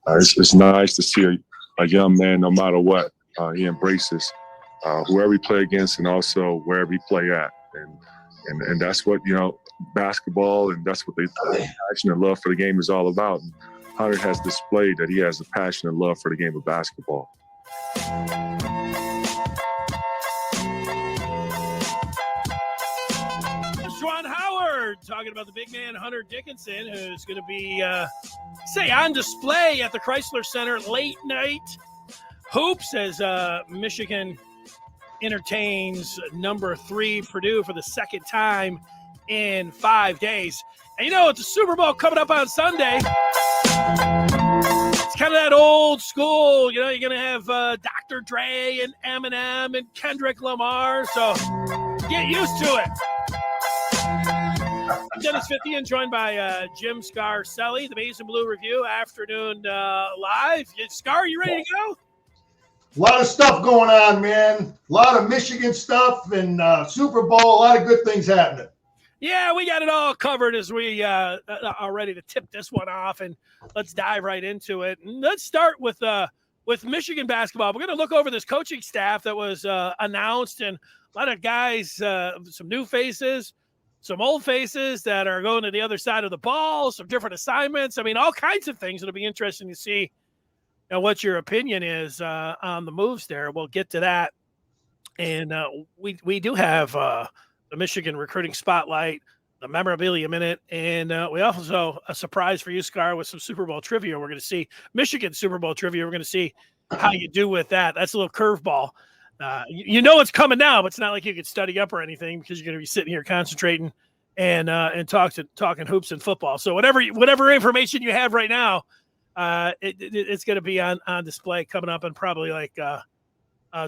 It's nice to see a young man, no matter what, he embraces whoever he play against and also wherever he play at. And that's what, basketball, and that's what the passion and love for the game is all about. And Hunter has displayed that he has a passion and love for the game of basketball. Juwan Howard talking about the big man Hunter Dickinson, who's going to be, on display at the Chrysler Center late night hoops as Michigan entertains number 3 Purdue for the second time in 5 days. And it's a Super Bowl coming up on Sunday. It's kind of that old school, you're going to have Dr. Dre and Eminem and Kendrick Lamar, so get used to it. I'm Dennis Fithian, joined by Jim Scarcelli, the Maize and Blue Review Afternoon Live. Scar, you ready to go? A lot of stuff going on, man. A lot of Michigan stuff and Super Bowl. A lot of good things happening. Yeah, we got it all covered as we are ready to tip this one off, and let's dive right into it. And let's start with Michigan basketball. We're going to look over this coaching staff that was announced, and a lot of guys, some new faces, some old faces that are going to the other side of the ball, some different assignments. I mean, all kinds of things. It'll be interesting to see what your opinion is on the moves there. We'll get to that. And we do have the Michigan recruiting spotlight, the Memorabilia Minute, and we also, a surprise for you, Scar, with some Super Bowl trivia. We're going to see Michigan Super Bowl trivia. We're going to see how you do with that. That's a little curveball. It's coming now, but it's not like you could study up or anything because you're going to be sitting here concentrating and talking hoops and football. So whatever information you have right now, it's going to be on display coming up in probably like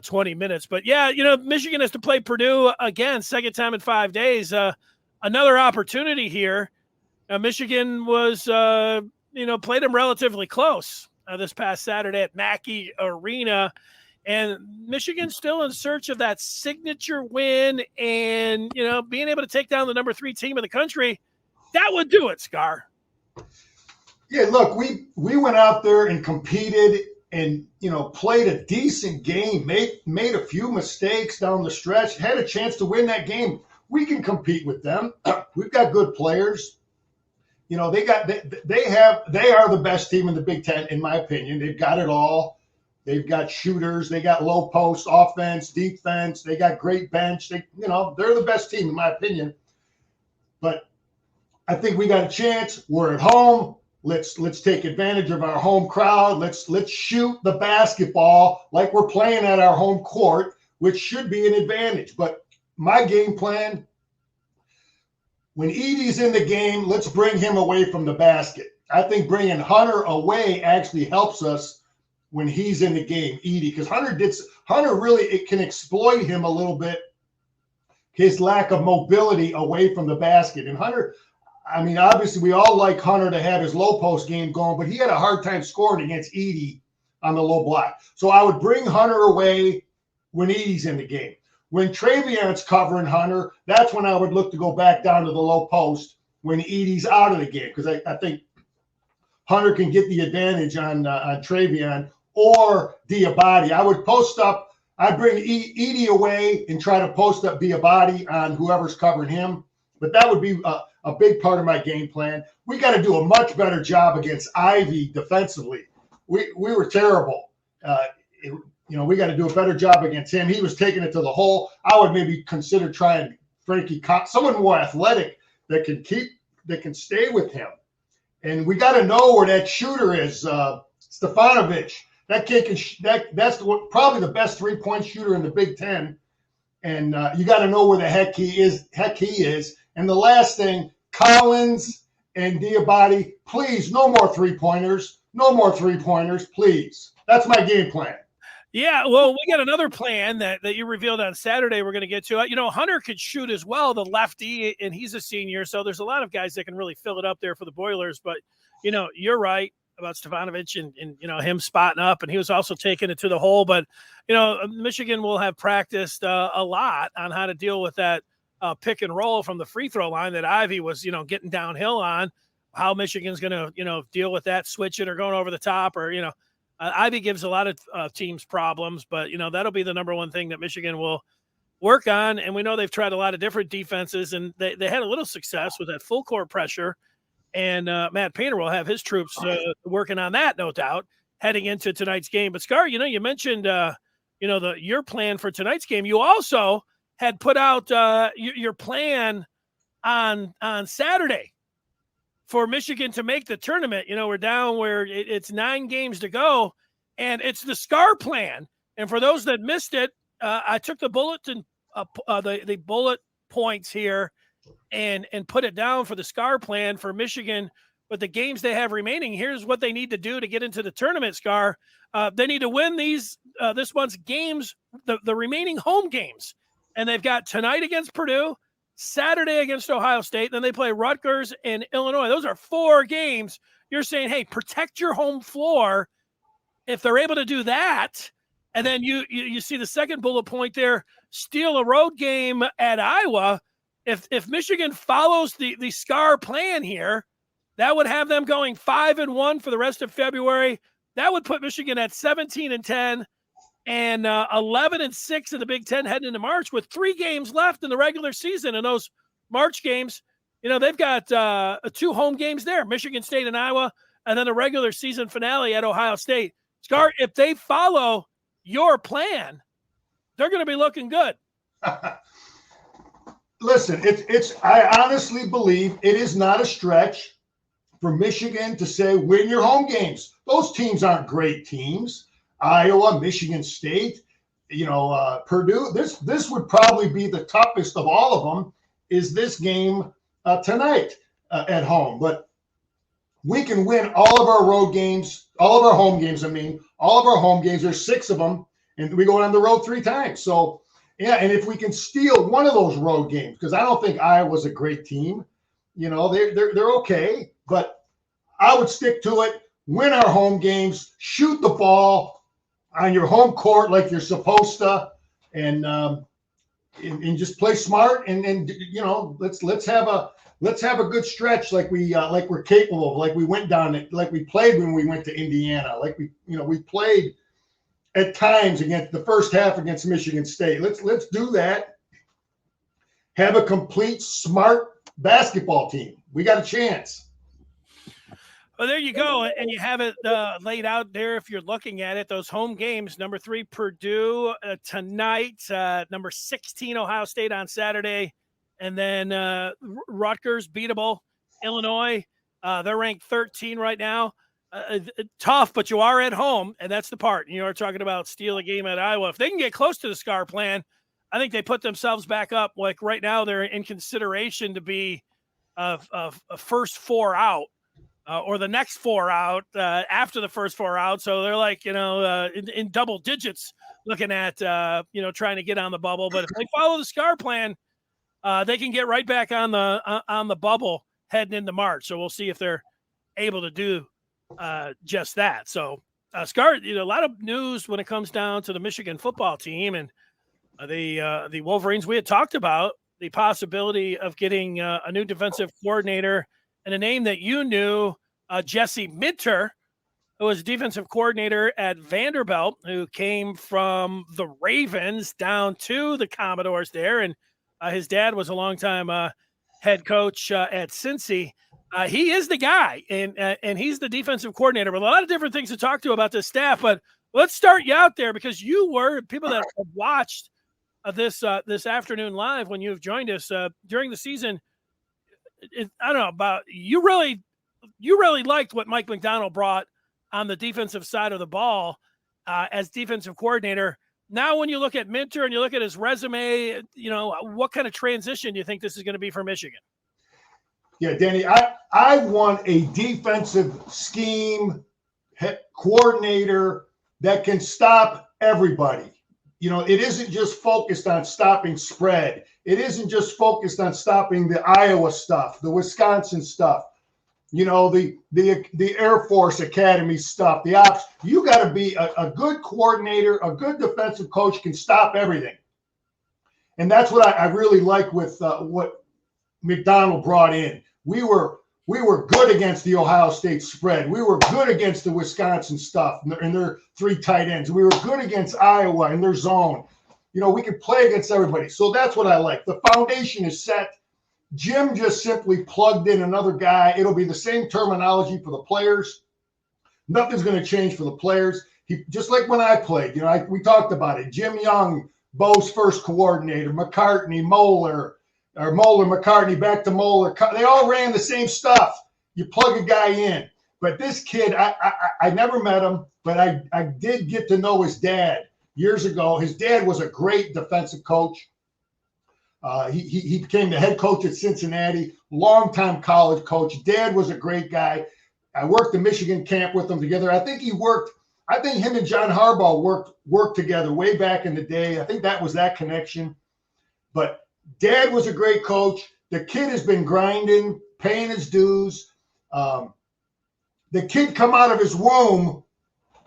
20 minutes. But yeah, Michigan has to play Purdue again, second time in 5 days. Another opportunity here. Michigan was, played them relatively close this past Saturday at Mackey Arena. And Michigan's still in search of that signature win and, being able to take down the number 3 team in the country. That would do it, Scar. Yeah, look, we went out there and competed and, played a decent game, made a few mistakes down the stretch, had a chance to win that game. We can compete with them. We've got good players. They are the best team in the Big Ten, in my opinion. They've got it all. They've got shooters. They got low post offense, defense. They got great bench. They're the best team, in my opinion. But I think we got a chance. We're at home. Let's take advantage of our home crowd. Let's shoot the basketball like we're playing at our home court, which should be an advantage. But my game plan, when Edey's in the game, let's bring him away from the basket. I think bringing Hunter away actually helps us when he's in the game, Edey, because Hunter really, it can exploit him a little bit, his lack of mobility away from the basket. And Hunter, I mean, obviously we all like Hunter to have his low post game going, but he had a hard time scoring against Edey on the low block. So I would bring Hunter away when Edey's in the game. When Travion's covering Hunter, that's when I would look to go back down to the low post when Edey's out of the game, because I think Hunter can get the advantage on Travion or Diabate. I would post up. I'd bring Edey away and try to post up Diabate on whoever's covering him. But that would be a big part of my game plan. We got to do a much better job against Ivy defensively. We were terrible. We got to do a better job against him. He was taking it to the hole. I would maybe consider trying Frankie Cox, someone more athletic that can stay with him. And we got to know where that shooter is, Stefanovic. That kid that's probably the best 3-point shooter in the Big Ten. And you got to know where the heck he is. And the last thing, Collins and Diabate, please, no more 3-pointers. No more 3-pointers, please. That's my game plan. Yeah, well, we got another plan that you revealed on Saturday we're going to get to. Hunter could shoot as well, the lefty, and he's a senior, so there's a lot of guys that can really fill it up there for the Boilers. But, you're right about Stefanovic and him spotting up, and he was also taking it to the hole. But, Michigan will have practiced a lot on how to deal with that pick and roll from the free throw line that Ivy was, getting downhill on. how Michigan's going to, deal with that, switching or going over the top, or, Ivy gives a lot of teams problems, but, that'll be the number one thing that Michigan will work on. And we know they've tried a lot of different defenses, and they had a little success with that full court pressure. And Matt Painter will have his troops working on that, no doubt, heading into tonight's game. But Scar, you mentioned, your plan for tonight's game. You also had put out your plan on Saturday for Michigan to make the tournament. We're down where it's 9 games to go, and it's the Scar plan. And for those that missed it, I took the bulletin, the bullet points here, and put it down for the Scar plan for Michigan with the games they have remaining. Here's what they need to do to get into the tournament, Scar. They need to win this month's games, the remaining home games. And they've got tonight against Purdue, Saturday against Ohio State, then they play Rutgers and Illinois. Those are 4 games. You're saying, hey, protect your home floor. If they're able to do that, and then you see the second bullet point there, steal a road game at Iowa. If Michigan follows the Scar plan here, that would have them going 5-1 for the rest of February. That would put Michigan at 17-10 and 11-6 in the Big Ten heading into March, with 3 games left in the regular season. And those March games, they've got 2 home games there, Michigan State and Iowa, and then a regular season finale at Ohio State. Scar, if they follow your plan, they're going to be looking good. Listen, I honestly believe it is not a stretch for Michigan to say, win your home games. Those teams aren't great teams. Iowa, Michigan State, Purdue. This would probably be the toughest of all of them, is this game tonight at home. But we can win all of our road games, all of our home games. All of our home games. There's 6 of them, and we go on the road 3 times. So, yeah, and if we can steal one of those road games, because I don't think Iowa's a great team. They're okay, but I would stick to it. Win our home games, shoot the ball on your home court like you're supposed to, and just play smart. And let's have a good stretch like we're capable of, like we went down, like we played when we went to Indiana, like we played at times against the first half against Michigan State. Let's do that. Have a complete smart basketball team. We got a chance. Well, there you go. And you have it laid out there if you're looking at it. Those home games, number 3, Purdue tonight, number 16, Ohio State on Saturday, and then Rutgers, beatable, Illinois. They're ranked 13 right now. Tough, but you are at home, and that's the part. You are talking about steal a game at Iowa. If they can get close to the Scar plan, I think they put themselves back up. Like right now, they're in consideration to be a first 4 out. Or the next 4 out after the first 4 out. So they're like, in double digits looking at, trying to get on the bubble. But if they follow the Scar plan, they can get right back on the bubble heading into March. So we'll see if they're able to do just that. So Scar, a lot of news when it comes down to the Michigan football team and the Wolverines. We had talked about the possibility of getting a new defensive coordinator, and a name that you knew, Jesse Minter, who was defensive coordinator at Vanderbilt, who came from the Ravens down to the Commodores there. And his dad was a longtime head coach at Cincy. He is the guy, and he's the defensive coordinator. But a lot of different things to talk to about this staff. But let's start you out there, because you were people that have watched this afternoon live when you've joined us during the season. I don't know about you really liked what Mike McDonald brought on the defensive side of the ball as defensive coordinator. Now, when you look at Minter and you look at his resume, what kind of transition do you think this is going to be for Michigan? Yeah, Danny, I want a defensive scheme coordinator that can stop everybody. It isn't just focused on stopping spread. It isn't just focused on stopping the Iowa stuff, the Wisconsin stuff, the Air Force Academy stuff, the ops. You got to be a good coordinator, a good defensive coach can stop everything. And that's what I really like with what McDonald brought in. We were We were good against the Ohio State spread. We were good against the Wisconsin stuff and their 3 tight ends. We were good against Iowa and their zone. We could play against everybody. So that's what I like. The foundation is set. Jim just simply plugged in another guy. It'll be the same terminology for the players. Nothing's going to change for the players. He just like when I played, we talked about it. Jim Young, Bo's first coordinator, McCartney, Moeller, McCartney, back to Moeller. They all ran the same stuff. You plug a guy in. But this kid, I never met him, but I did get to know his dad years ago. His dad was a great defensive coach. He became the head coach at Cincinnati, longtime college coach. Dad was a great guy. I worked the Michigan camp with them together. I think him and John Harbaugh worked together way back in the day. I think that was that connection. But Dad was a great coach. The kid has been grinding, paying his dues. The kid come out of his womb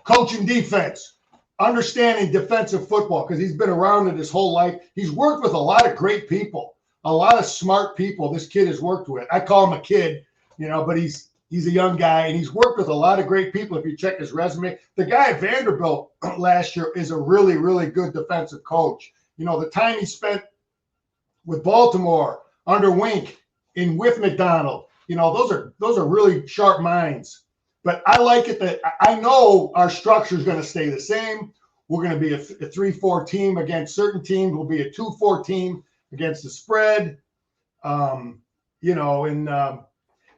coaching defense, understanding defensive football because he's been around it his whole life. He's worked with a lot of great people, a lot of smart people this kid has worked with. I call him a kid, but he's a young guy, and he's worked with a lot of great people. If you check his resume, the guy at Vanderbilt last year is a really, really good defensive coach. The time he spent with Baltimore under Wink and with McDonald, those are really sharp minds. But I like it that I know our structure is going to stay the same. We're going to be a 3-4 team against certain teams. We'll be a 2-4 team against the spread. The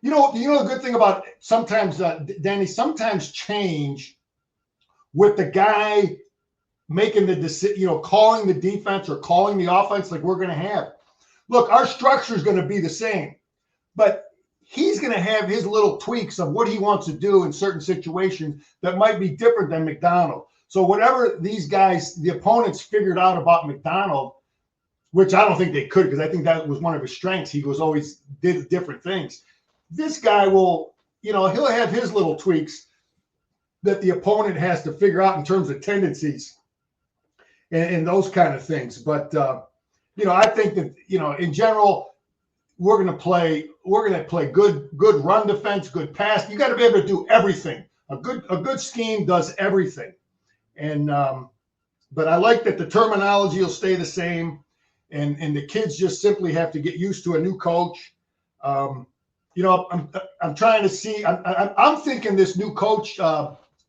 good thing about sometimes, Danny, sometimes change with the guy making the decision, calling the defense or calling the offense like we're going to have. Look, our structure is going to be the same, but he's going to have his little tweaks of what he wants to do in certain situations that might be different than McDonald. So whatever these guys, the opponents figured out about McDonald, which I don't think they could because I think that was one of his strengths. He always did different things. This guy will, he'll have his little tweaks that the opponent has to figure out in terms of tendencies and those kind of things. But, I think that, in general, we're going to play good run defense, good pass. You got to be able to do everything. A good scheme does everything. And, but I like that the terminology will stay the same and the kids just simply have to get used to a new coach. I'm trying to see. I'm thinking this new coach,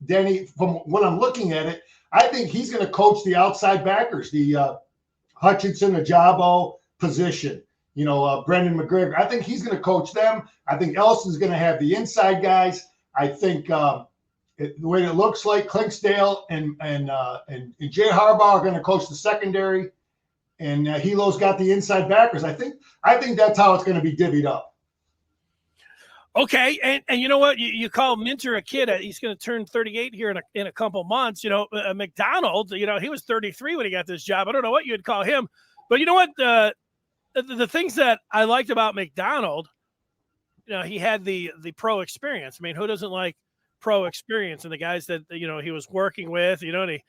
Denny. From when I'm looking at it, I think he's going to coach the outside backers, the Hutchinson, Ajabo position. Brendan McGregor. I think he's going to coach them. I think Elson's going to have the inside guys. I think the way it looks like Clinksdale and Jay Harbaugh are going to coach the secondary, and Hilo's got the inside backers. I think that's how it's going to be divvied up. Okay, and you know what? You call Minter a kid. He's going to turn 38 here in a couple months. McDonald, he was 33 when he got this job. I don't know what you'd call him. But you know what? The things that I liked about McDonald, he had the pro experience. I mean, who doesn't like pro experience? And the guys that, he was working with, and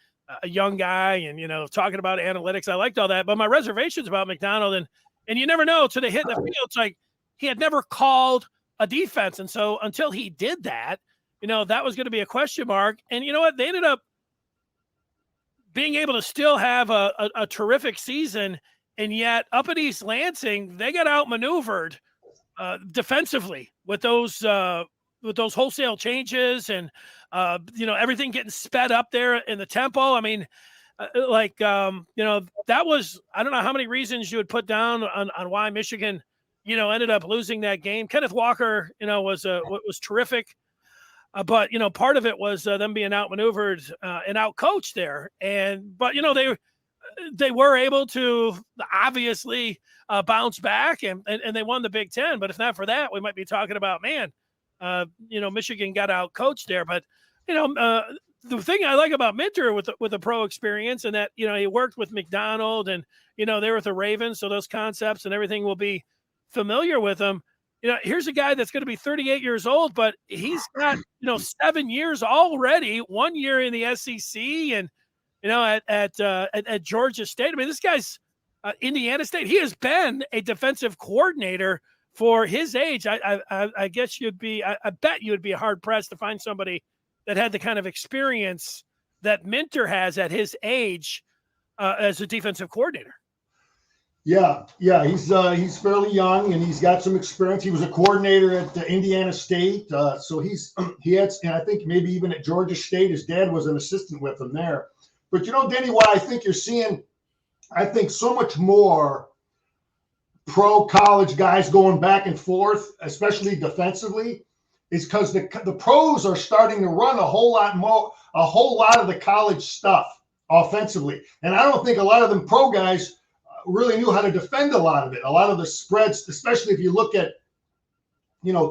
a young guy and, talking about analytics. I liked all that. But my reservations about McDonald, and you never know till they hit the field. It's like he had never called a defense. And so until he did that, that was going to be a question mark. And you know what? They ended up being able to still have a terrific season. And yet up at East Lansing, they got outmaneuvered defensively with those wholesale changes and, everything getting sped up there in the tempo. I mean, that was, I don't know how many reasons you would put down on why Michigan, ended up losing that game. Kenneth Walker, was terrific. But, part of it was them being outmaneuvered and outcoached there. But they were able to obviously bounce back and they won the Big Ten. But if not for that, we might be talking about, Michigan got outcoached there. But, the thing I like about Minter with the pro experience and that, he worked with McDonald and, they were with the Ravens. So those concepts and everything will be familiar with him. Here's a guy that's going to be 38 years old, but he's got, 7 years already, 1 year in the SEC and, at Georgia State. I mean, this guy's Indiana State. He has been a defensive coordinator for his age, I guess I bet you'd be hard pressed to find somebody that had the kind of experience that Minter has at his age as a defensive coordinator. Yeah, he's fairly young and he's got some experience. He was a coordinator at Indiana State, so he had, and I think maybe even at Georgia State, his dad was an assistant with him there. But Denny, why I think you're seeing, I think so much more pro college guys going back and forth, especially defensively, is because the pros are starting to run a whole lot of the college stuff offensively, and I don't think a lot of them pro guys really knew how to defend a lot of it. A lot of the spreads, especially if you look at,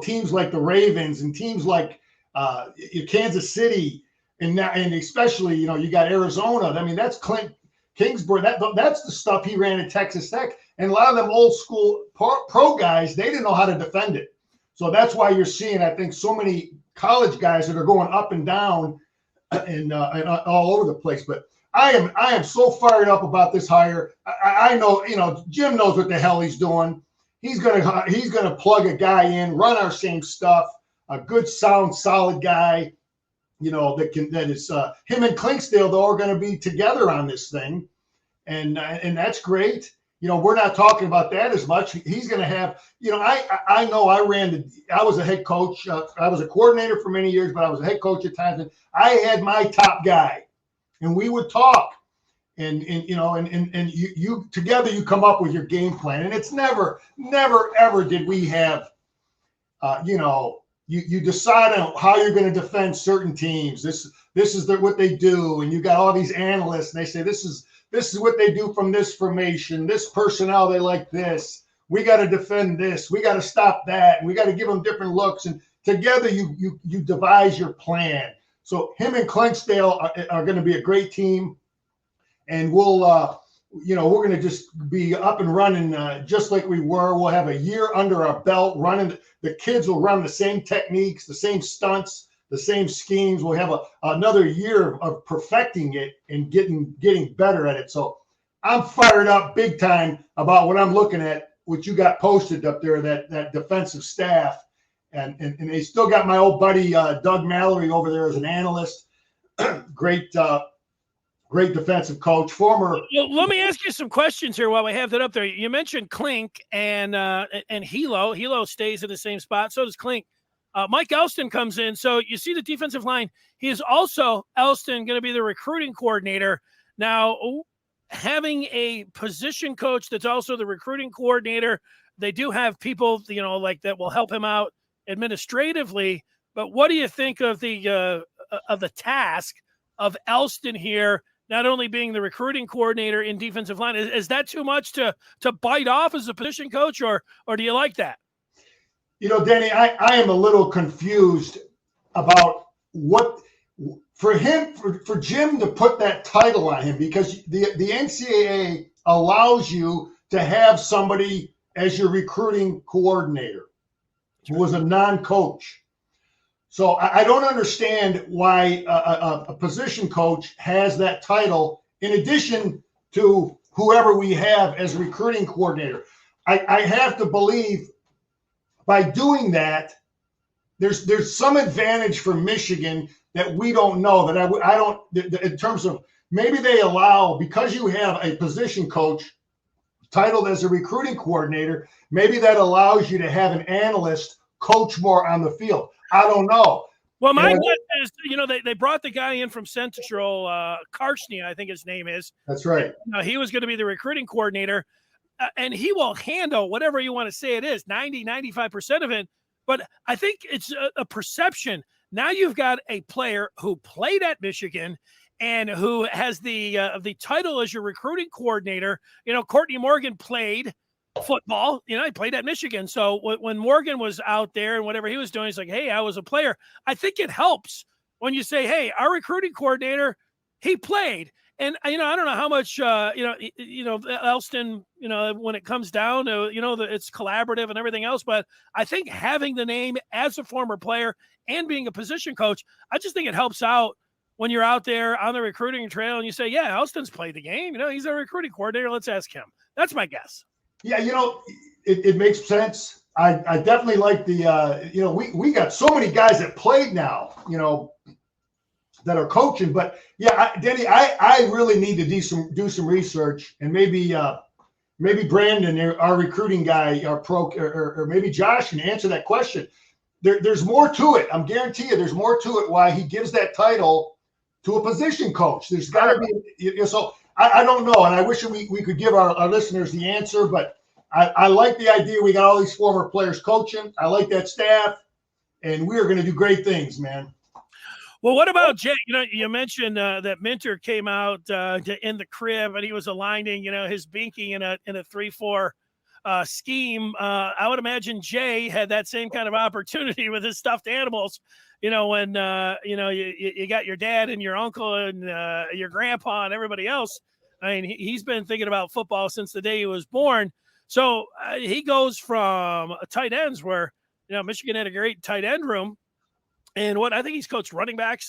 teams like the Ravens and teams like Kansas City, and especially, you got Arizona. I mean, that's Clint Kingsbury. That's the stuff he ran at Texas Tech. And a lot of them old school pro guys, they didn't know how to defend it. So that's why you're seeing, I think, so many college guys that are going up and down and all over the place. But I am so fired up about this hire. I know, Jim knows what the hell he's doing. He's gonna plug a guy in, run our same stuff, a good, sound, solid guy, that is him and Clinksdale though are gonna be together on this thing, and that's great. We're not talking about that as much. He's gonna have, I know I was a head coach. I was a coordinator for many years, but I was a head coach at times, and I had my top guy. And we would talk, and you together you come up with your game plan. And it's never ever did we have, you decide on how you're going to defend certain teams. This is what they do, and you got all these analysts, and they say this is what they do from this formation, this personnel they like this. We got to defend this. We got to stop that. And we got to give them different looks. And together you devise your plan. So him and Clinksdale are going to be a great team, and we're going to just be up and running just like we were. We'll have a year under our belt running. The kids will run the same techniques, the same stunts, the same schemes. We'll have another year of perfecting it and getting better at it. So I'm fired up big time about what I'm looking at, what you got posted up there, that defensive staff. And they still got my old buddy Doug Mallory over there as an analyst. Great defensive coach, former. Let me ask you some questions here while we have that up there. You mentioned Klink and Hilo. Hilo stays in the same spot. So does Klink. Mike Elston comes in. So you see the defensive line. He is also, Elston, going to be the recruiting coordinator. Now, having a position coach that's also the recruiting coordinator, they do have people, like that will help him out administratively. But what do you think of the task of Elston here, not only being the recruiting coordinator in defensive line? Is that too much to bite off as a position coach, or do you like that? Denny, I am a little confused about what for Jim to put that title on him, because the NCAA allows you to have somebody as your recruiting coordinator who was a non-coach. So I don't understand why a position coach has that title in addition to whoever we have as recruiting coordinator. I have to believe by doing that, there's some advantage for Michigan that we don't know, that I don't, in terms of maybe they allow, because you have a position coach titled as a recruiting coordinator, maybe that allows you to have an analyst coach more on the field. I don't know. Well, my guess is, they brought the guy in from Central, Karchny, I think his name is. That's right. He was going to be the recruiting coordinator, and he will handle whatever you want to say it is, 95% of it. But I think it's a perception. Now you've got a player who played at Michigan and who has the title as your recruiting coordinator. Courtney Morgan played football. He played at Michigan. So when Morgan was out there and whatever he was doing, he's like, hey, I was a player. I think it helps when you say, hey, our recruiting coordinator, he played. And, I don't know how much, Elston, when it comes down to, it's collaborative and everything else. But I think having the name as a former player and being a position coach, I just think it helps out when you're out there on the recruiting trail and you say, yeah, Elston's played the game. He's a recruiting coordinator. Let's ask him. That's my guess. Yeah, it makes sense. I definitely like the, we got so many guys that played now, that are coaching. But yeah, Denny, I really need to do some research, and maybe Brandon, our recruiting guy, our pro, or maybe Josh can answer that question. There's more to it. I'm guarantee you there's more to it why he gives that title to a position coach. There's got to be, so I don't know. And I wish we could give our listeners the answer, but I like the idea. We got all these former players coaching. I like that staff, and we are going to do great things, man. Well, what about Jay? You mentioned that Minter came out in the crib and he was aligning, his binky in a 3-4 scheme. I would imagine Jay had that same kind of opportunity with his stuffed animals. When you got your dad and your uncle and your grandpa and everybody else. I mean, he's been thinking about football since the day he was born. So he goes from tight ends where Michigan had a great tight end room. And I think he's coached running backs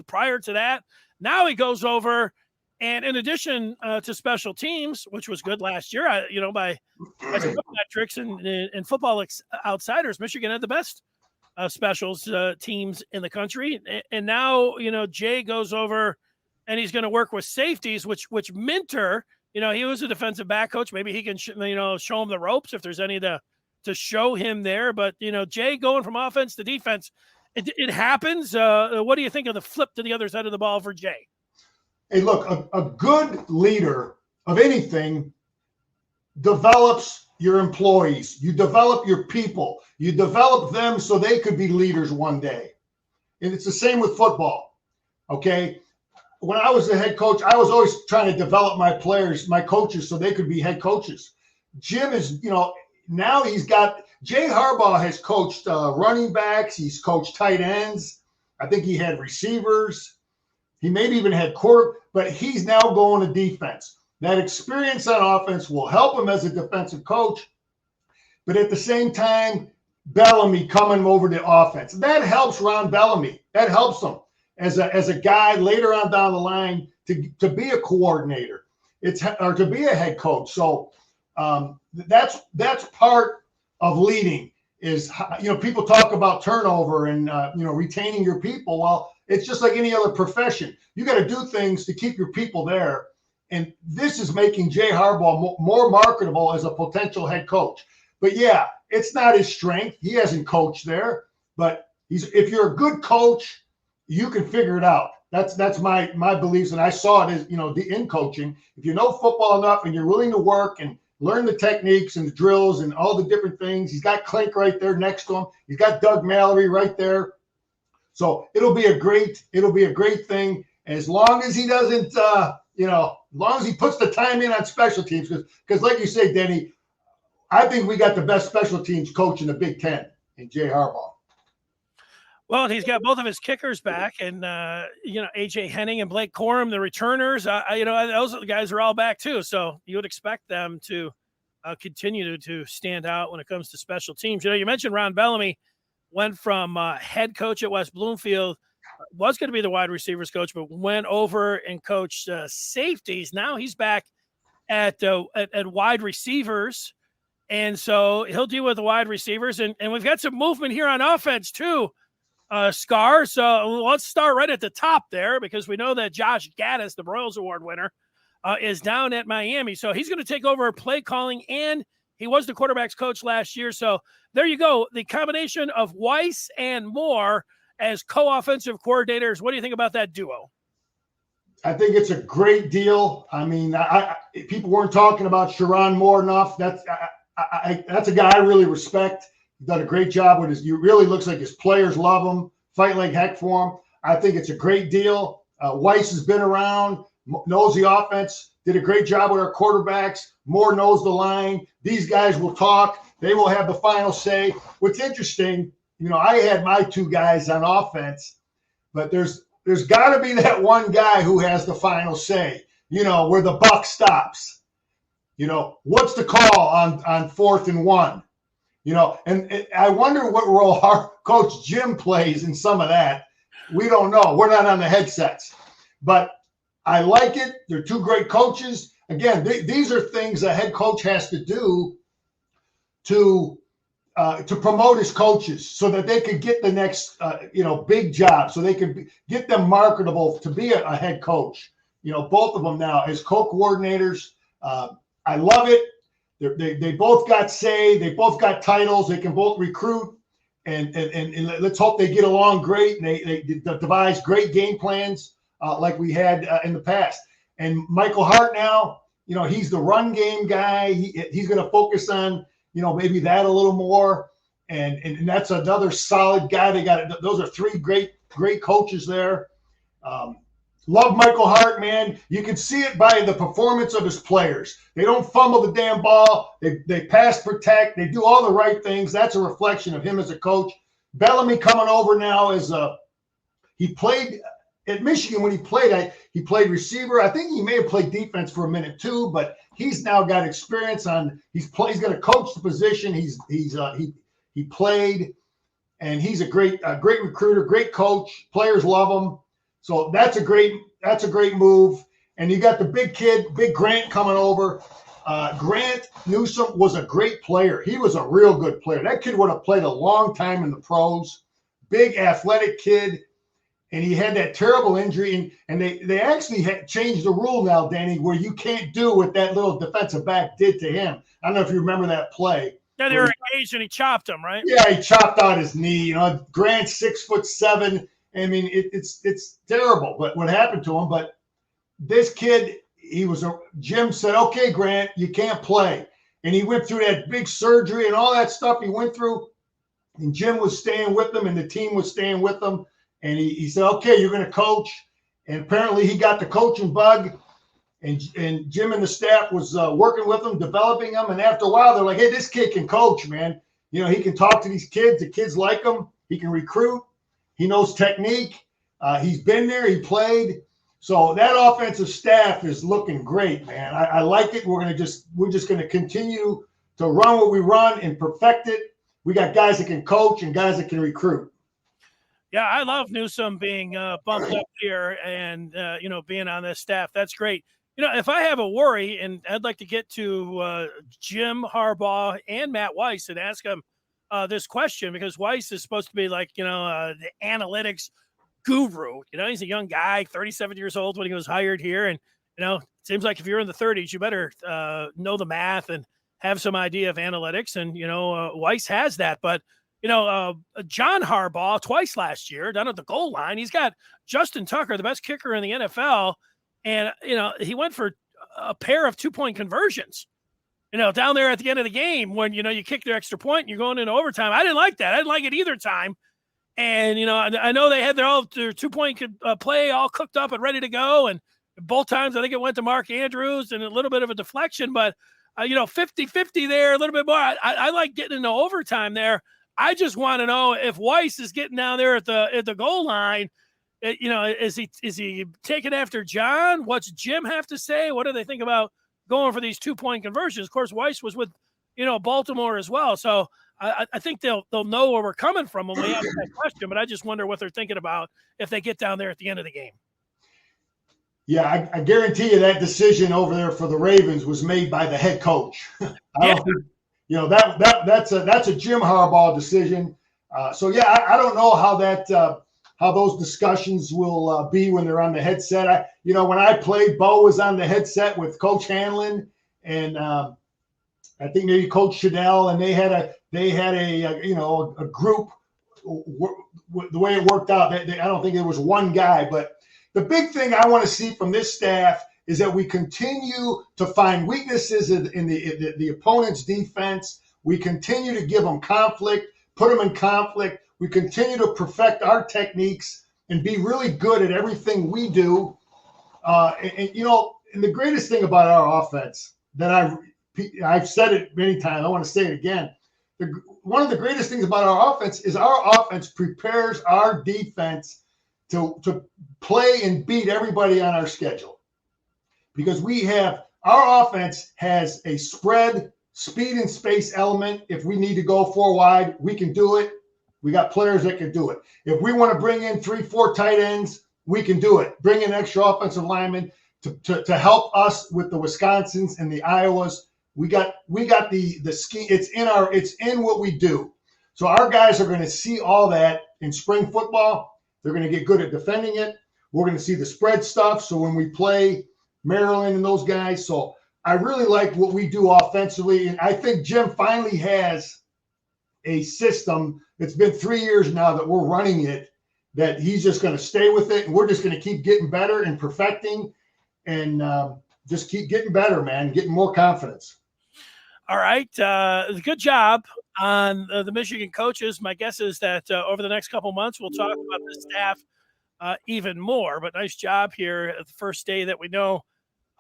prior to that. Now he goes over, and in addition to special teams, which was good last year, by metrics and Football Outsiders, Michigan had the best specials teams in the country. And now, Jay goes over, and he's going to work with safeties, which Minter, he was a defensive back coach. Maybe he can, show him the ropes if there's any to show him there. But, Jay going from offense to defense, it happens. What do you think of the flip to the other side of the ball for Jay? Hey, look, a good leader of anything develops your employees. You develop your people. You develop them so they could be leaders one day. And it's the same with football, okay? When I was the head coach, I was always trying to develop my players, my coaches, so they could be head coaches. Jim is, now he's got – Jay Harbaugh has coached running backs. He's coached tight ends. I think he had receivers. He maybe even had quarter, but he's now going to defense. That experience on offense will help him as a defensive coach. But at the same time, Bellamy coming over to offense. That helps Ron Bellamy. That helps him as a guy later on down the line to be a coordinator. Or to be a head coach. So that's part of leading is, people talk about turnover and, retaining your people. Well, it's just like any other profession. You got to do things to keep your people there. And this is making Jay Harbaugh more marketable as a potential head coach. But yeah, it's not his strength. He hasn't coached there, but if you're a good coach, you can figure it out. That's my beliefs. And I saw it as, in coaching. If you know football enough and you're willing to work and learn the techniques and the drills and all the different things. He's got Klink right there next to him. He's got Doug Mallory right there. So it'll be a great thing as long as he doesn't, as long as he puts the time in on special teams. Because like you say, Denny, I think we got the best special teams coach in the Big Ten in Jay Harbaugh. Well, he's got both of his kickers back, and AJ Henning and Blake Corum, the returners. Those guys are all back too. So you would expect them to continue to stand out when it comes to special teams. You mentioned Ron Bellamy went from head coach at West Bloomfield, was going to be the wide receivers coach, but went over and coached safeties. Now he's back at wide receivers, and so he'll deal with the wide receivers. And we've got some movement here on offense too. Scar. So let's start right at the top there because we know that Josh Gaddis, the Broyles Award winner, is down at Miami. So he's going to take over play calling, and he was the quarterback's coach last year. So there you go. The combination of Weiss and Moore as co-offensive coordinators. What do you think about that duo? I think it's a great deal. I mean, people weren't talking about Sherrone Moore enough. That's a guy I really respect. He's done a great job with his. He really looks like his players love him, fight like heck for him. I think it's a great deal. Weiss has been around, knows the offense, did a great job with our quarterbacks. Moore knows the line. These guys will talk. They will have the final say. What's interesting, I had my two guys on offense, but there's got to be that one guy who has the final say, where the buck stops. What's the call on 4th and 1? And I wonder what role our coach Jim plays in some of that. We don't know. We're not on the headsets. But I like it. They're two great coaches. Again, these are things a head coach has to do to to promote his coaches so that they could get the next, big job, so they could get them marketable to be a head coach. Both of them now as co-coordinators. I love it. They both got say. They both got titles. They can both recruit, and let's hope they get along great. And they devise great game plans like we had in the past. And Michael Hart now, he's the run game guy. He's going to focus on maybe that a little more, and that's another solid guy. They got those are three great coaches there. Love Michael Hart, man. You can see it by the performance of his players. They don't fumble the damn ball. They pass protect. They do all the right things. That's a reflection of him as a coach. Bellamy coming over now he played at Michigan when he played receiver. I think he may have played defense for a minute too, but he's now got experience he's going to coach the position. He played, and he's a great recruiter, great coach. Players love him. So that's a great move. And you got the big kid, Big Grant coming over. Grant Newsome was a great player. He was a real good player. That kid would have played a long time in the pros. Big athletic kid. And he had that terrible injury. And they actually changed the rule now, Danny, where you can't do what that little defensive back did to him. I don't know if you remember that play. Yeah, they were engaged and he chopped him, right? Yeah, he chopped out his knee. Grant's 6'7". I mean, it's terrible what happened to him. But this kid, Jim said, okay, Grant, you can't play. And he went through that big surgery and all that stuff he went through. And Jim was staying with them and the team was staying with them. And he said, okay, you're going to coach. And apparently he got the coaching bug. And Jim and the staff was working with him, developing him. And after a while, they're like, hey, this kid can coach, man. He can talk to these kids. The kids like him. He can recruit. He knows technique. He's been there. He played. So that offensive staff is looking great, man. I like it. We're just going to continue to run what we run and perfect it. We got guys that can coach and guys that can recruit. Yeah, I love Newsome being bumped up here and, being on this staff. That's great. If I have a worry, and I'd like to get to Jim Harbaugh and Matt Weiss and ask them this question, because Weiss is supposed to be like, the analytics guru. He's a young guy, 37 years old when he was hired here. And, it seems like if you're in the 30s, you better know the math and have some idea of analytics. And, Weiss has that. But, John Harbaugh twice last year down at the goal line, he's got Justin Tucker, the best kicker in the NFL. And, he went for a pair of 2-point conversions, down there at the end of the game when, you kick the extra point and you're going into overtime. I didn't like that. I didn't like it either time. And, I know they had their 2-point play all cooked up and ready to go. And both times I think it went to Mark Andrews and a little bit of a deflection, but, 50-50 there, a little bit more. I like getting into overtime there. I just want to know if Weiss is getting down there at the goal line. Is he taking after John? What's Jim have to say? What do they think about going for these 2-point conversions? Of course, Weiss was with, Baltimore as well. So I think they'll know where we're coming from when we ask that question, but I just wonder what they're thinking about if they get down there at the end of the game. Yeah, I guarantee you that decision over there for the Ravens was made by the head coach. I don't think, that's a Jim Harbaugh decision. I don't know how those discussions will be when they're on the headset. When I played, Bo was on the headset with Coach Hanlon and I think maybe Coach Chanel, and they had a group. The way it worked out, I don't think there was one guy, but the big thing I want to see from this staff is that we continue to find weaknesses in the opponent's defense. We continue to give them conflict, put them in conflict. We continue to perfect our techniques and be really good at everything we do. And the greatest thing about our offense that I've said it many times, I want to say it again. One of the greatest things about our offense is our offense prepares our defense to play and beat everybody on our schedule. Because our offense has a spread, speed and space element. If we need to go 4 wide, we can do it. We got players that can do it. If we want to bring in 3-4 tight ends, we can do it. Bring in extra offensive linemen to help us with the Wisconsins and the Iowas. We got the scheme. It's in what we do. So our guys are going to see all that in spring football. They're going to get good at defending it. We're going to see the spread stuff. So when we play Maryland and those guys, so I really like what we do offensively. And I think Jim finally has a system. It's been 3 years now that we're running it, that he's just going to stay with it. And we're just going to keep getting better and perfecting and just keep getting better, man, getting more confidence. All right. Good job on the Michigan coaches. My guess is that over the next couple months, we'll talk about the staff even more. But nice job here at the first day that we know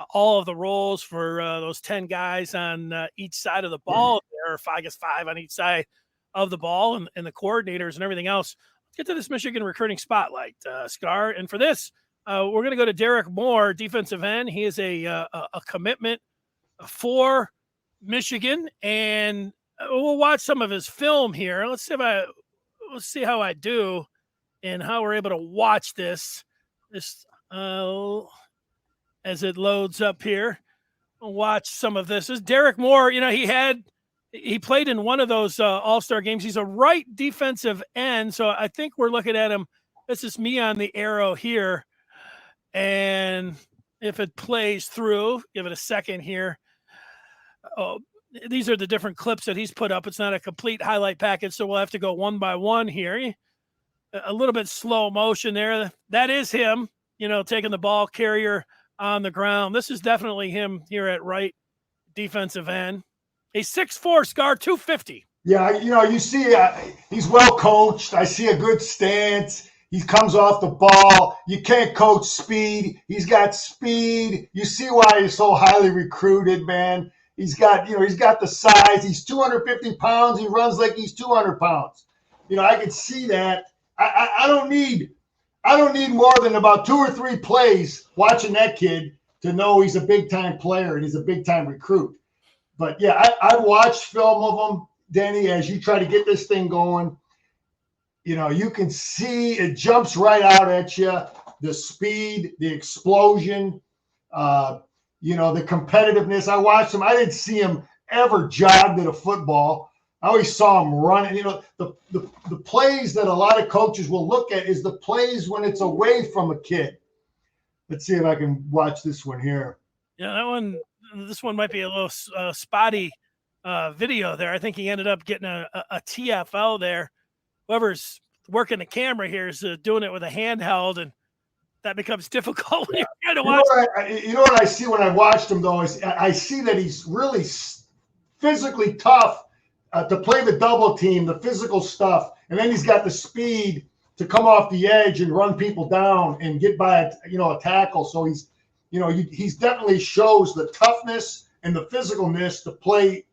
all of the roles for those 10 guys on each side of the ball there, or I guess 5 on each side of the ball, and the coordinators and everything else. Let's get to this Michigan recruiting spotlight, Scar. And for this, we're going to go to Derrick Moore, defensive end. He is a commitment for Michigan, and we'll watch some of his film here. Let's see how I do and how we're able to watch this as it loads up here. We'll watch some of this. This is Derrick Moore. He played in one of those all-star games. He's a right defensive end, so I think we're looking at him. This is me on the arrow here, and if it plays through, give it a second here. Oh, these are the different clips that he's put up. It's not a complete highlight package, so we'll have to go one by one here. A little bit slow motion there. That is him, taking the ball carrier on the ground. This is definitely him here at right defensive end. A 6'4", Scar, 250. Yeah, you see he's well coached. I see a good stance. He comes off the ball. You can't coach speed. He's got speed. You see why he's so highly recruited, man. He's got the size. He's 250 pounds. He runs like he's 200 pounds. I can see that. I don't need more than about 2 or 3 plays watching that kid to know he's a big-time player and he's a big-time recruit. But, yeah, I've watched film of him, Denny, as you try to get this thing going. You can see it jumps right out at you, the speed, the explosion, the competitiveness. I watched him. I didn't see him ever jogged at a football. I always saw him running. The plays that a lot of coaches will look at is the plays when it's away from a kid. Let's see if I can watch this one here. Yeah, this one might be a little spotty video there. I think he ended up getting a TFL there. Whoever's working the camera here is doing it with a handheld, and that becomes difficult when you're trying to watch. What I see when I watched him, though, is I see that he's really physically tough to play the double team, the physical stuff, and then he's got the speed to come off the edge and run people down and get by a tackle. So he's definitely shows the toughness and the physicalness to play,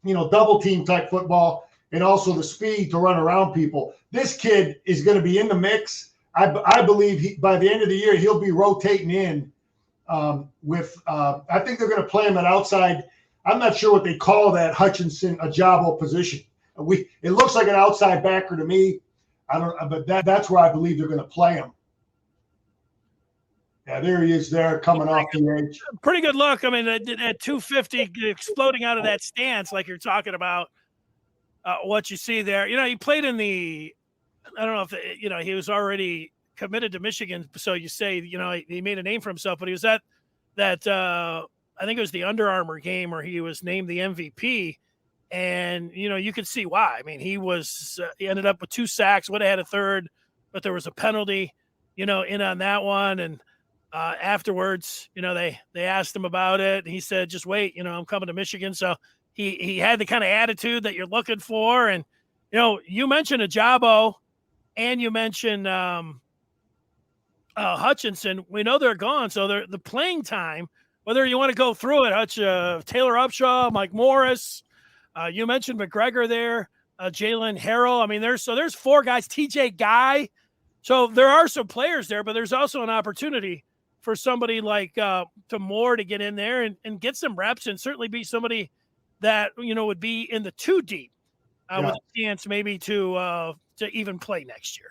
double team type football, and also the speed to run around people. This kid is going to be in the mix. I believe by the end of the year, he'll be rotating in I think they're going to play him at outside. I'm not sure what they call that Hutchinson Ajabo position. It looks like an outside backer to me. But that's where I believe they're going to play him. Yeah, there he is there coming off the edge. Pretty good look. I mean, at 250 exploding out of that stance like you're talking about, what you see there. He played in I don't know if, he was already committed to Michigan. So you say, he made a name for himself, but he was at that, I think it was the Under Armour game where he was named the MVP. And, you could see why. I mean, he ended up with 2 sacks, would have had a third, but there was a penalty, in on that one. And afterwards, they asked him about it. And he said, just wait, I'm coming to Michigan. So he had the kind of attitude that you're looking for. And, you mentioned Ajabo and you mentioned Hutchinson. We know they're gone. So the playing time, whether you want to go through it, Taylor Upshaw, Mike Morris, you mentioned McGregor there, Jalen Harrell. I mean, there's 4 guys, TJ Guy. So there are some players there, but there's also an opportunity for somebody like to Moore to get in there and get some reps and certainly be somebody that, would be in the 2 deep with a chance maybe to even play next year.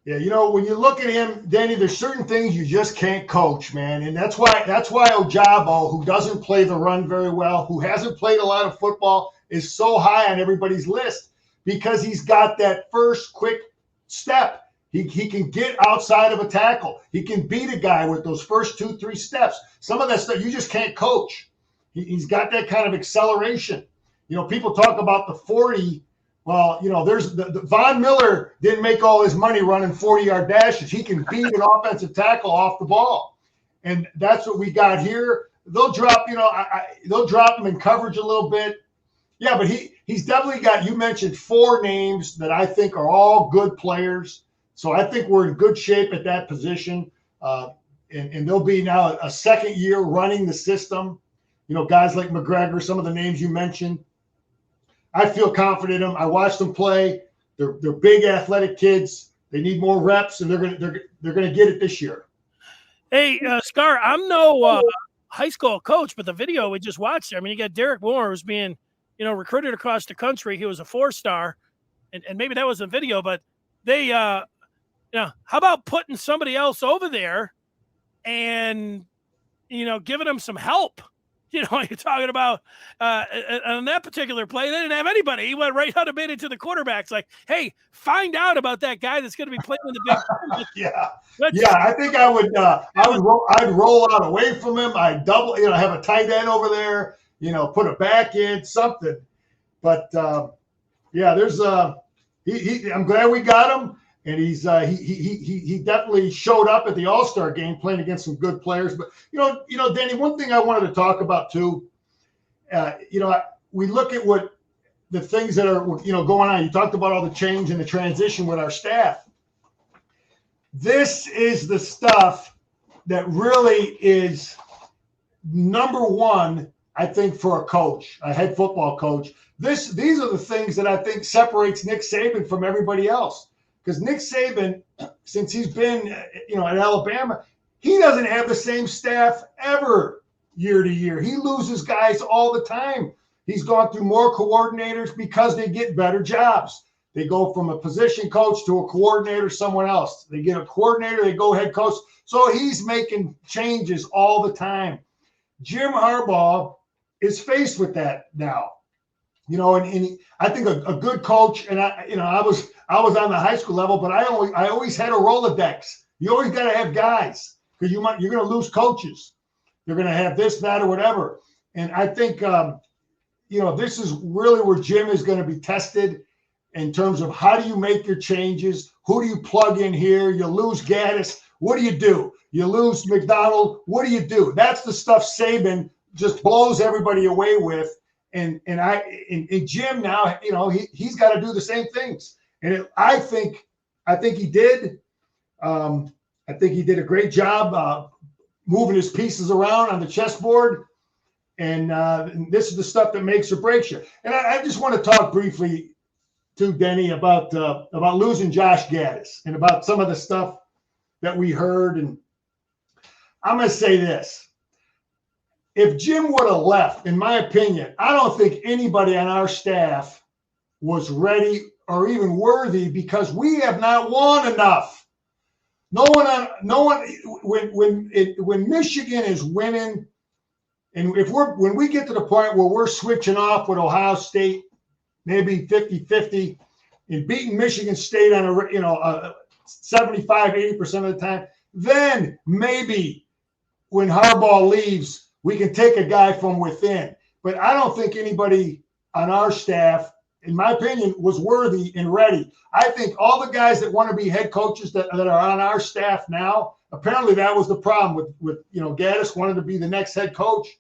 Yeah, when you look at him, Danny, there's certain things you just can't coach, man. And that's why Ojabo, who doesn't play the run very well, who hasn't played a lot of football, is so high on everybody's list because he's got that first quick step. He can get outside of a tackle. He can beat a guy with those first 2-3 steps. Some of that stuff you just can't coach. He's got that kind of acceleration. People talk about the 40. Well, there's the Von Miller didn't make all his money running 40-yard dashes. He can beat an offensive tackle off the ball, and that's what we got here. They'll drop, they'll drop him in coverage a little bit. Yeah, but he's definitely got. You mentioned 4 names that I think are all good players, so I think we're in good shape at that position. And they'll be now a second year running the system. Guys like McGregor, some of the names you mentioned. I feel confident in them. I watched them play. They're big, athletic kids. They need more reps, and they're gonna get it this year. Hey, Scar, I'm no high school coach, but the video we just watched, I mean, you got Derrick Moore who's being, recruited across the country. He was a 4-star, and maybe that was a video, but they, how about putting somebody else over there and, giving them some help? You're talking about on that particular play, they didn't have anybody. He went right out and made it to the quarterbacks. Like, hey, find out about that guy that's going to be playing in the big. Yeah. I think I'd roll out away from him. I'd double, have a tight end over there. Put a back in something. But there's I'm glad we got him. And he's he definitely showed up at the All-Star game playing against some good players. But Danny, one thing I wanted to talk about too. We look at what the things that are going on. You talked about all the change and the transition with our staff. This is the stuff that really is number one, I think, for a coach, a head football coach. These are the things that I think separates Nick Saban from everybody else. Because Nick Saban, since he's been, at Alabama, he doesn't have the same staff ever year to year. He loses guys all the time. He's gone through more coordinators because they get better jobs. They go from a position coach to a coordinator, someone else. They get a coordinator, they go head coach. So he's making changes all the time. Jim Harbaugh is faced with that now. I think a good coach, and I was on the high school level, but I always had a Rolodex. You always got to have guys because you're going to lose coaches. They're going to have this, that, or whatever. And I think this is really where Jim is going to be tested in terms of how do you make your changes? Who do you plug in here? You lose Gaddis. What do you do? You lose McDonald. What do you do? That's the stuff Saban just blows everybody away with. And Jim now, he's got to do the same things. And I think he did. I think he did a great job moving his pieces around on the chessboard. And this is the stuff that makes or breaks you. And I just want to talk briefly to Denny about losing Josh Gaddis and about some of the stuff that we heard. And I'm going to say this. If Jim would have left, in my opinion, I don't think anybody on our staff was ready or even worthy because we have not won enough. No one. When Michigan is winning, and when we get to the point where we're switching off with Ohio State, maybe 50-50, and beating Michigan State on a 75-80% of the time, then maybe when Harbaugh leaves, we can take a guy from within. But I don't think anybody on our staff, in my opinion, was worthy and ready. I think all the guys that want to be head coaches that are on our staff now, apparently that was the problem with Gaddis wanted to be the next head coach.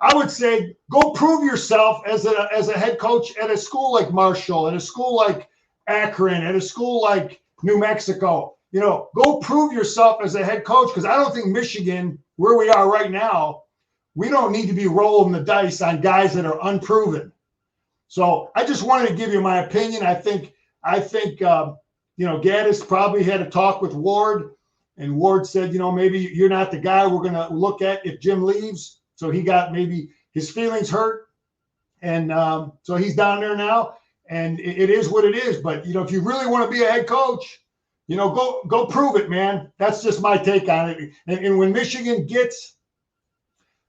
I would say go prove yourself as a head coach at a school like Marshall, at a school like Akron, at a school like New Mexico. Go prove yourself as a head coach, because I don't think Michigan, where we are right now, we don't need to be rolling the dice on guys that are unproven. So I just wanted to give you my opinion. I think Gaddis probably had a talk with Ward, and Ward said, maybe you're not the guy we're going to look at if Jim leaves. So he got maybe his feelings hurt, and so he's down there now. And it is what it is. But if you really want to be a head coach, go prove it, man. That's just my take on it. And when Michigan gets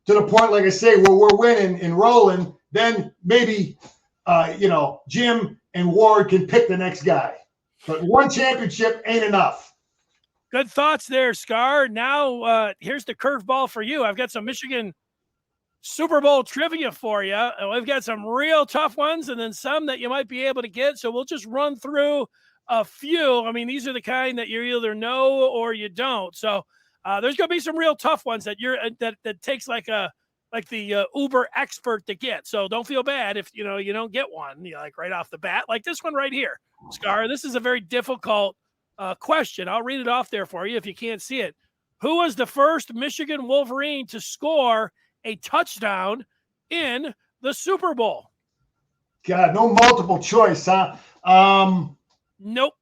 to the point, like I say, where we're winning and rolling, then maybe, Jim and Ward can pick the next guy. But one championship ain't enough. Good thoughts there, Scar. Now, here's the curveball for you. I've got some Michigan Super Bowl trivia for you. We've got some real tough ones and then some that you might be able to get. So we'll just run through a few. I mean, these are the kind that you either know or you don't. So there's going to be some real tough ones that that takes like the Uber expert to get. So don't feel bad if you don't get one like right off the bat, like this one right here, Scar. This is a very difficult question. I'll read it off there for you if you can't see it. Who was the first Michigan Wolverine to score a touchdown in the Super Bowl? God, no multiple choice, huh? Nope.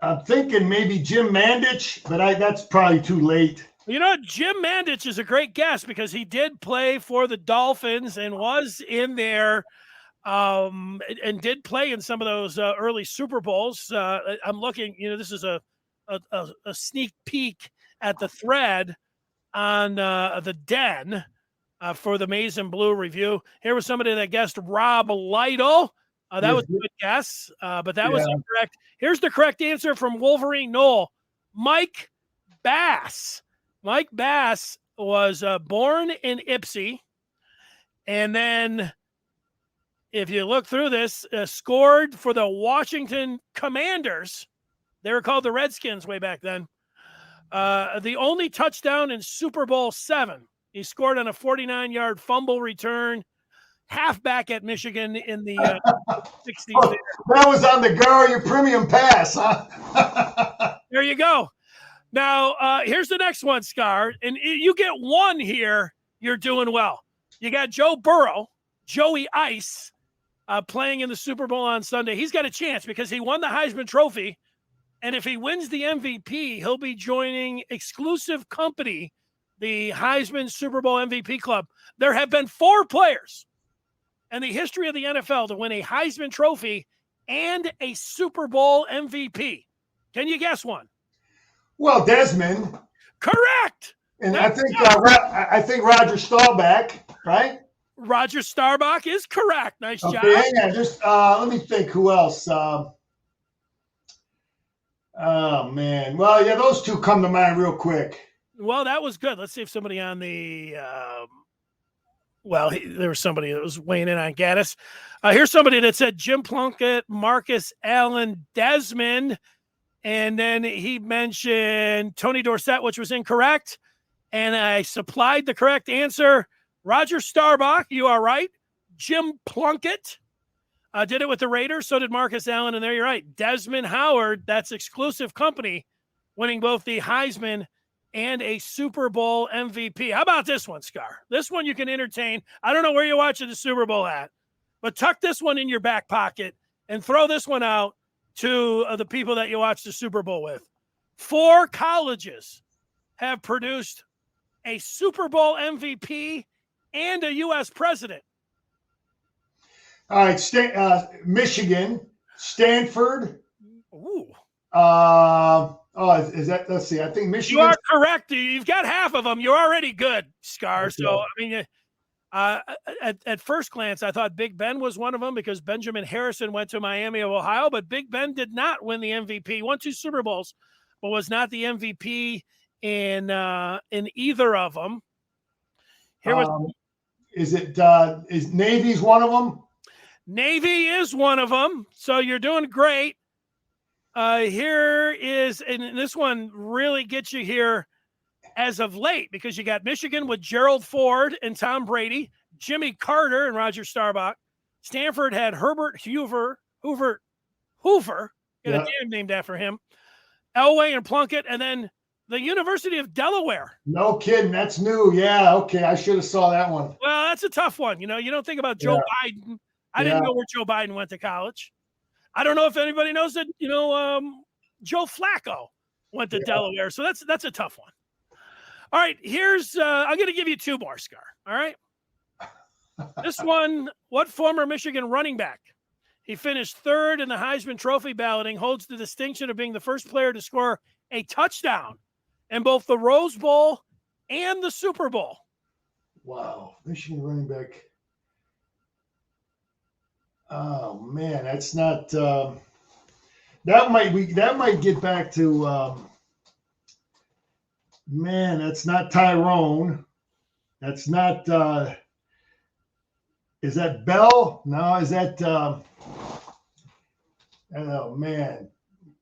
I'm thinking maybe Jim Mandich, but that's probably too late. Jim Mandich is a great guess because he did play for the Dolphins and was in there and did play in some of those early Super Bowls. I'm looking, this is a sneak peek at the thread on the Den for the Maize and Blue review. Here was somebody that guessed Rob Lytle. That was a good guess, but that was incorrect. Here's the correct answer from Wolverine Knoll. Mike Bass. Mike Bass was born in Ypsi, and then if you look through this, scored for the Washington Commanders. They were called the Redskins way back then. The only touchdown in Super Bowl VII. He scored on a 49-yard fumble return, halfback at Michigan in the 60s. Oh, that was on the Garrier Premium Pass, huh? There you go. Now, here's the next one, Scar. And you get one here, you're doing well. You got Joe Burrow, Joey Ice, playing in the Super Bowl on Sunday. He's got a chance because he won the Heisman Trophy. And if he wins the MVP, he'll be joining exclusive company, the Heisman Super Bowl MVP Club. There have been 4 players in the history of the NFL to win a Heisman Trophy and a Super Bowl MVP. Can you guess one? Well, Desmond. Correct. And I think Roger Staubach, right? Roger Staubach is correct. Nice job. Hang on. Just let me think who else. Oh, man. Well, yeah, those two come to mind real quick. Well, that was good. Let's see if somebody on the there was somebody that was weighing in on Gaddis. Here's somebody that said Jim Plunkett, Marcus Allen, Desmond, and then he mentioned Tony Dorsett, which was incorrect. And I supplied the correct answer. Roger Staubach, you are right. Jim Plunkett did it with the Raiders. So did Marcus Allen. And there you're right. Desmond Howard, that's exclusive company, winning both the Heisman and a Super Bowl MVP. How about this one, Scar? This one you can entertain. I don't know where you're watching the Super Bowl at, but tuck this one in your back pocket and throw this one out to the people that you watch the Super Bowl with. 4 colleges have produced a Super Bowl MVP and a U.S. president. All right, Michigan, Stanford. Ooh. Is that? Let's see. I think Michigan. You are correct. You've got half of them. You're already good, Scar. Okay. So, I mean, at first glance, I thought Big Ben was one of them because Benjamin Harrison went to Miami of Ohio, but Big Ben did not win the MVP. He won 2 Super Bowls, but was not the MVP in either of them. Is Navy's one of them? Navy is one of them. So you're doing great. Here is, and this one really gets you here as of late because you got Michigan with Gerald Ford and Tom Brady, Jimmy Carter and Roger Staubach. Stanford had Herbert Hoover, get a dam named after him, Elway and Plunkett, and then the University of Delaware. No kidding. That's new. Yeah. Okay. I should have saw that one. Well, that's a tough one. You don't think about Joe Biden. I didn't know where Joe Biden went to college. I don't know if anybody knows that, Joe Flacco went to Delaware. So that's a tough one. All right, here's I'm going to give you 2 more, Scar. All right. This one, what former Michigan running back He finished third in the Heisman Trophy balloting, holds the distinction of being the first player to score a touchdown in both the Rose Bowl and the Super Bowl. Wow. Michigan running back. Oh, man, that's not that might get back to man, that's not Tyrone. That's not is that Bell? No, is that oh man.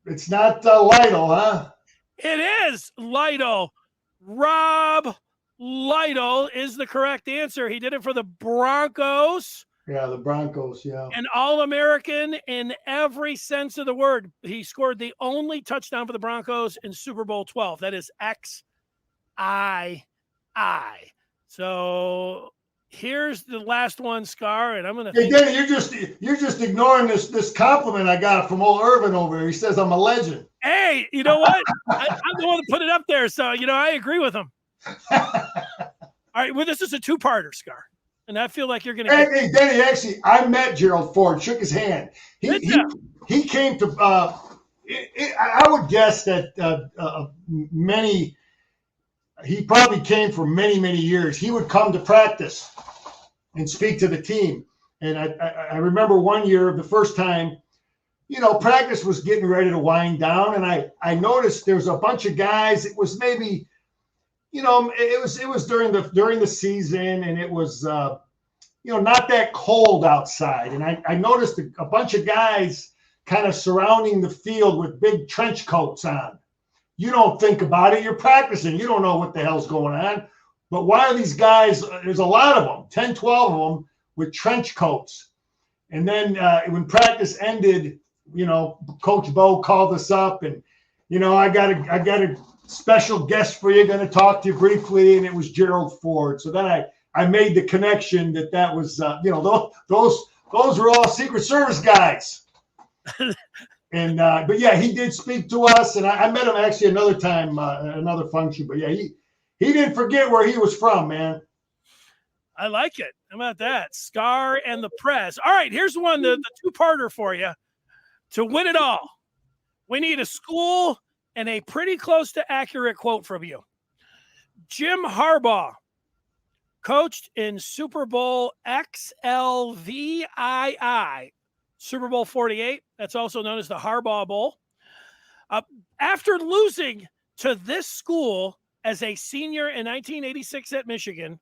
It's not Lytle, huh? It is Lytle. Rob Lytle is the correct answer. He did it for the Broncos. Yeah, the Broncos, yeah. An All-American in every sense of the word. He scored the only touchdown for the Broncos in Super Bowl 12. That is XII. So here's the last one, Scar, and I'm gonna. Hey, Danny, you're just ignoring this compliment I got from old Irvin over here. He says I'm a legend. Hey, you know what? I'm the one that put it up there, so I agree with him. All right, well, this is a two-parter, Scar, and I feel like you're gonna. Hey, Danny, actually, I met Gerald Ford, shook his hand. He came to. I would guess that many. He probably came for many, many years. He would come to practice and speak to the team. And I remember one year, the first time, practice was getting ready to wind down. And I noticed there was a bunch of guys. It was maybe, it was during the season, and it was, not that cold outside. And I noticed a bunch of guys kind of surrounding the field with big trench coats on. You don't think about it. You're practicing. You don't know what the hell's going on. But why are these guys, there's a lot of them, 10, 12 of them with trench coats. And then when practice ended, Coach Bo called us up and, I got a special guest for you, going to talk to you briefly. And it was Gerald Ford. So then I made the connection that was, those were all Secret Service guys. And but yeah, he did speak to us, and I met him actually another time, another function. But yeah, he didn't forget where he was from, man. I like it. How about that? Scar and the press. All right, here's one, the two-parter for you. To win it all, we need a school and a pretty close to accurate quote from you. Jim Harbaugh coached in Super Bowl XLVII. Super Bowl 48, that's also known as the Harbaugh Bowl. After losing to this school as a senior in 1986 at Michigan,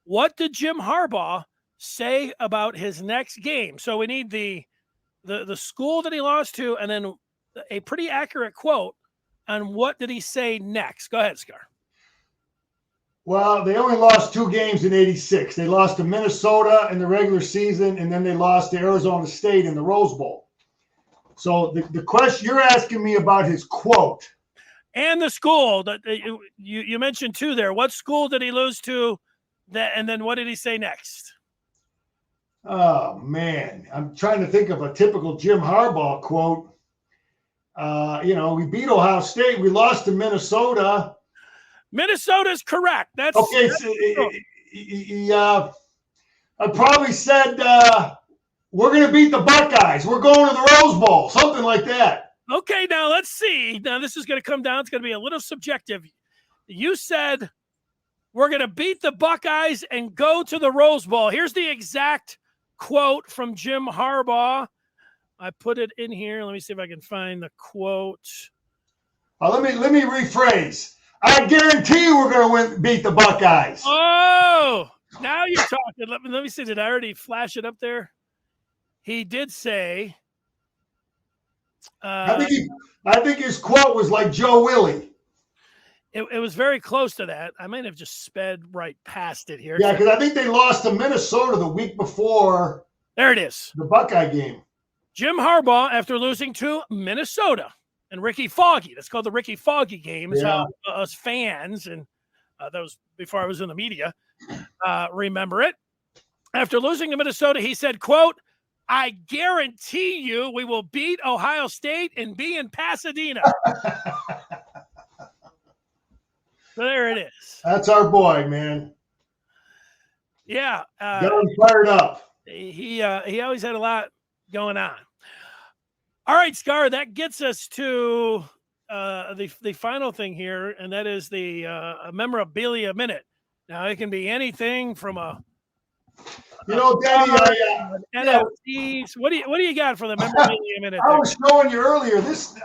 what did Jim Harbaugh say about his next game? So we need the school that he lost to, and then a pretty accurate quote on what did he say next. Go ahead, Scar. Well, they only lost 2 games in 86. They lost to Minnesota in the regular season, and then they lost to Arizona State in the Rose Bowl. So the question you're asking me about his quote. And the school that you mentioned 2 there. What school did he lose to? And then what did he say next? Oh, man. I'm trying to think of a typical Jim Harbaugh quote. We beat Ohio State. We lost to Minnesota. Minnesota's correct. That's okay. I probably said we're going to beat the Buckeyes. We're going to the Rose Bowl, something like that. Okay, now let's see. Now this is going to come down. It's going to be a little subjective. You said we're going to beat the Buckeyes and go to the Rose Bowl. Here's the exact quote from Jim Harbaugh. I put it in here. Let me see if I can find the quote. Let me rephrase. I guarantee you we're going to beat the Buckeyes. Oh, now you're talking. Let me see. Did I already flash it up there? He did say. I think his quote was like Joe Willie. It was very close to that. I might have just sped right past it here. Yeah, because I think they lost to Minnesota the week before. There it is. The Buckeye game. Jim Harbaugh, after losing to Minnesota. And Ricky Foggy, that's called the Ricky Foggy game, is how us fans, and that was before I was in the media, remember it. After losing to Minnesota, he said, quote, I guarantee you we will beat Ohio State and be in Pasadena. So there it is. That's our boy, man. Yeah. Got him fired up. He always had a lot going on. All right, Scar, that gets us to the final thing here, and that is the Memorabilia Minute. Now, it can be anything from Danny, NFTs. What do you got for the Memorabilia Minute? I was showing you earlier. This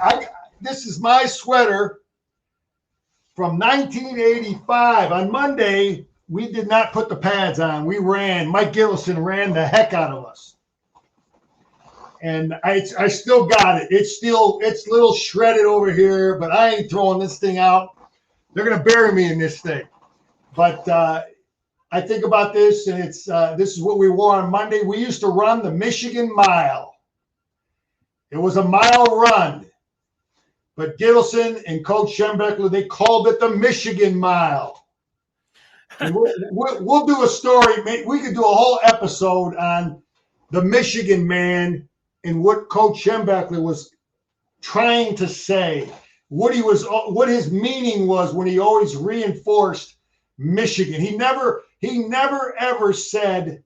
is my sweater from 1985. On Monday, we did not put the pads on. We ran. Mike Gillison ran the heck out of us. And I still got it. It's a little shredded over here, but I ain't throwing this thing out. They're going to bury me in this thing. But I think about this, and it's this is what we wore on Monday. We used to run the Michigan Mile. It was a mile run. But Gittleson and Coach Schembechler, they called it the Michigan Mile. And we'll do a story. We could do a whole episode on the Michigan man and what Coach Schembechler was trying to say, what his meaning was when he always reinforced Michigan. He never ever said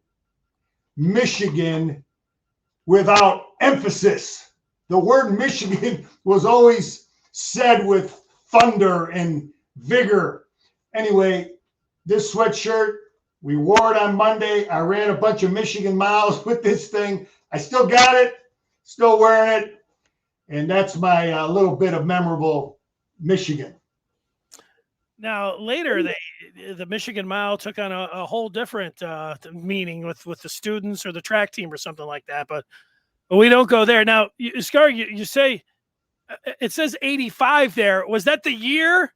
Michigan without emphasis. The word Michigan was always said with thunder and vigor. Anyway, this sweatshirt, we wore it on Monday. I ran a bunch of Michigan miles with this thing. I still got it, still wearing it. And that's my little bit of memorable Michigan. Now, later, the Michigan Mile took on a whole different meaning with the students or the track team or something like that. But we don't go there. Now, Scar, you say it says 85 there. Was that the year?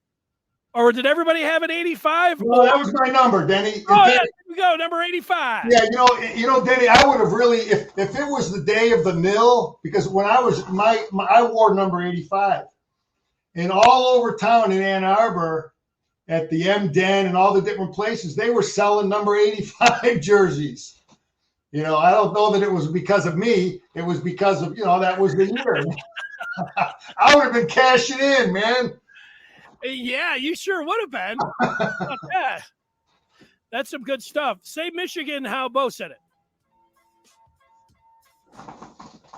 Or did everybody have an 85? Well, that was my number, Denny. Oh, yeah, there we go, number 85. Yeah, Denny, I would have really, if it was the day of the nil, because when I was, I wore number 85. And all over town in Ann Arbor, at the M Den and all the different places, they were selling number 85 jerseys. I don't know that it was because of me. It was because of, that was the year. I would have been cashing in, man. Yeah, you sure would have been. Yeah. That's some good stuff. Say Michigan how Bo said it.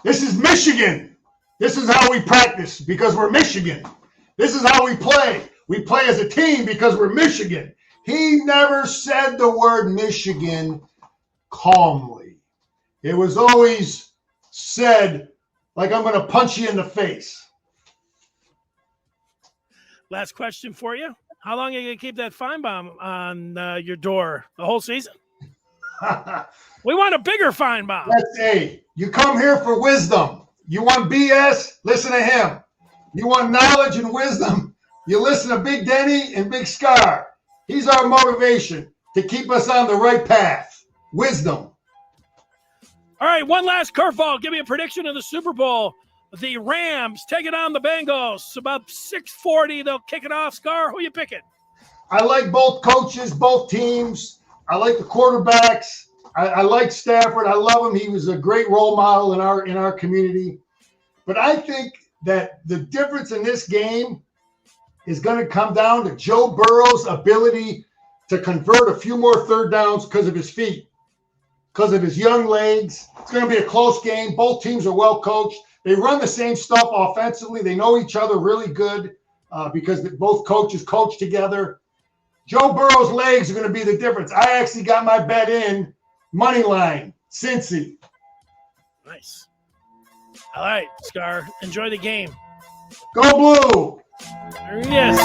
This is Michigan. This is how we practice because we're Michigan. This is how we play. We play as a team because we're Michigan. He never said the word Michigan calmly. It was always said like I'm going to punch you in the face. Last question for you. How long are you going to keep that fine bomb on your door? The whole season? We want a bigger fine bomb. You come here for wisdom. You want BS? Listen to him. You want knowledge and wisdom? You listen to Big Denny and Big Scar. He's our motivation to keep us on the right path. Wisdom. All right, one last curveball. Give me a prediction of the Super Bowl. The Rams taking on the Bengals. About 6:40, they'll kick it off. Scar, who you picking? I like both coaches, both teams. I like the quarterbacks. I like Stafford. I love him. He was a great role model in our community. But I think that the difference in this game is going to come down to Joe Burrow's ability to convert a few more third downs because of his feet, because of his young legs. It's going to be a close game. Both teams are well coached. They run the same stuff offensively. They know each other really good because both coaches coach together. Joe Burrow's legs are going to be the difference. I actually got my bet in money line, Cincy. Nice. All right, Scar, enjoy the game. Go Blue. There he is.